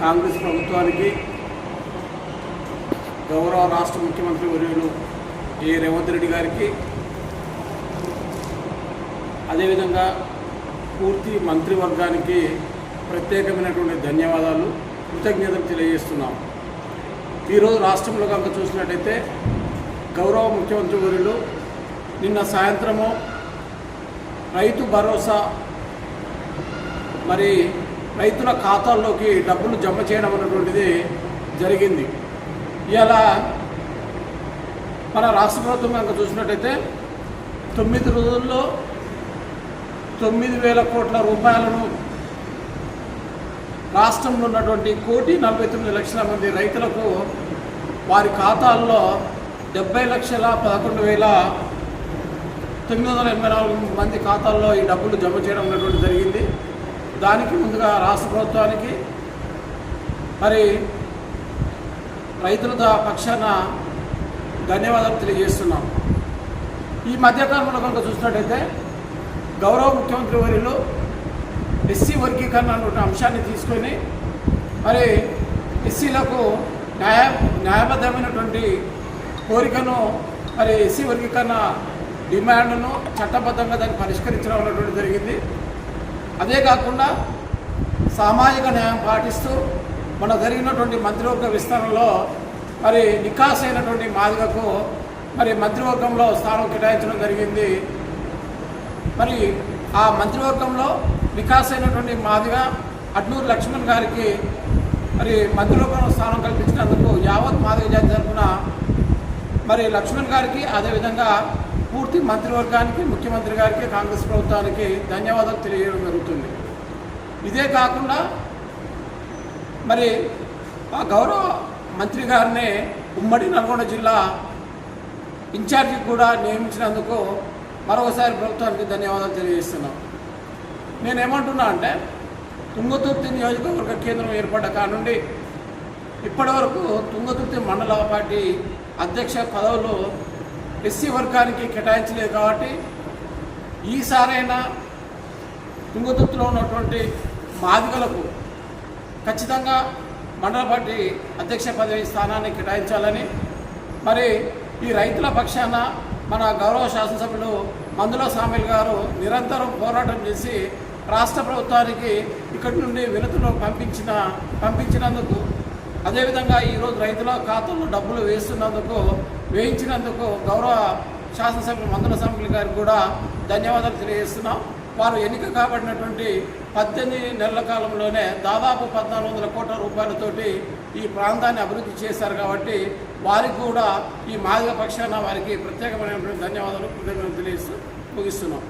కాంగ్రెస్ ప్రభుత్వానికి, గౌరవ రాష్ట్ర ముఖ్యమంత్రి వర్యులు రేవంత్ రెడ్డి గారికి, అదేవిధంగా పూర్తి మంత్రివర్గానికి ప్రత్యేకమైనటువంటి ధన్యవాదాలు, కృతజ్ఞతలు తెలియజేస్తున్నాం. ఈరోజు రాష్ట్రంలో కనుక చూసినట్టయితే గౌరవ ముఖ్యమంత్రి వర్యులు నిన్న సాయంత్రము రైతు భరోసా మరి రైతుల ఖాతాల్లోకి డబ్బులు జమ చేయడం అనేటువంటిది జరిగింది. ఇలా మన రాష్ట్ర ప్రభుత్వం కనుక చూసినట్టయితే 9 రోజుల్లో 9,000 కోట్ల రూపాయలను రాష్ట్రంలో ఉన్నటువంటి 1,49,00,000 మంది రైతులకు వారి ఖాతాల్లో 70,11,984 మంది ఖాతాల్లో ఈ డబ్బులు జమ చేయడం అనేటువంటి జరిగింది. దానికి ముందుగా రాష్ట్ర ప్రభుత్వానికి మరి రైతుల పక్షాన ధన్యవాదాలు తెలియజేస్తున్నాం. ఈ మధ్యకాలంలో కనుక చూసినట్టయితే గౌరవ ముఖ్యమంత్రి వర్యులు ఎస్సీ వర్గీకరణ అనే అంశాన్ని తీసుకొని మరి ఎస్సీలకు న్యాయబద్ధమైనటువంటి కోరికను మరి ఎస్సీ వర్గీకరణ డిమాండ్ను చట్టబద్ధంగా దాన్ని పరిష్కరించడం అనేటువంటి జరిగింది. అదే కాకుండా సామాజిక న్యాయం పాటిస్తూ మన జరిగినటువంటి మంత్రివర్గ విస్తరణలో మరి నికాస్ అయినటువంటి మాదిగకు మరి మంత్రివర్గంలో స్థానం కేటాయించడం జరిగింది. మరి ఆ మంత్రివర్గంలో నికాస్ అయినటువంటి మాదిగ అడ్నూరు లక్ష్మణ్ గారికి మరి మంత్రివర్గంలో స్థానం కల్పించినందుకు యావత్ మాదిగ జాతి తరఫున మరి లక్ష్మణ్ గారికి, అదేవిధంగా పూర్తి మంత్రివర్గానికి, ముఖ్యమంత్రి గారికి, కాంగ్రెస్ ప్రభుత్వానికి ధన్యవాదాలు తెలియజేయడం జరుగుతుంది. ఇదే కాకుండా మరి ఆ గౌరవ మంత్రి గారిని ఉమ్మడి నల్గొండ జిల్లా ఇన్ఛార్జి కూడా నియమించినందుకు మరొకసారి ప్రభుత్వానికి ధన్యవాదాలు తెలియజేస్తున్నాం. నేనేమంటున్నా అంటే తుంగతుర్తి నియోజకవర్గ కేంద్రం ఏర్పడ్డ కానుండి ఇప్పటి వరకు తుంగతుర్తి మండల పార్టీ అధ్యక్ష పదవులు ఎస్సీ వర్గానికి కేటాయించలేదు. కాబట్టి ఈసారైనా తుంగతుర్తిలో ఉన్నటువంటి మాదిగలకు ఖచ్చితంగా మండల పార్టీ అధ్యక్ష పదవి స్థానాన్ని కేటాయించాలని, మరి ఈ రైతుల పక్షాన మన గౌరవ శాసనసభ్యులు మందుల సామిల్ గారు నిరంతరం పోరాటం చేసి రాష్ట్ర ప్రభుత్వానికి ఇక్కడి నుండి వినతులు పంపించినందుకు, అదేవిధంగా ఈరోజు రైతుల ఖాతాల్లో డబ్బులు వేయించినందుకు గౌరవ శాసనసభ్యులు మందుల సామిల్ గారికి కూడా ధన్యవాదాలు తెలియజేస్తున్నాం. వారు ఎన్నిక కాబడినటువంటి 18 నెలల కాలంలోనే దాదాపు 1,400 కోట్ల రూపాయలతోటి ఈ ప్రాంతాన్ని అభివృద్ధి చేశారు. కాబట్టి వారికి కూడా ఈ మాదిగ పక్షాన వారికి ప్రత్యేకమైనటువంటి ధన్యవాదాలు, కృతజ్ఞతలు తెలియజేస్తూ ముగిస్తున్నాం.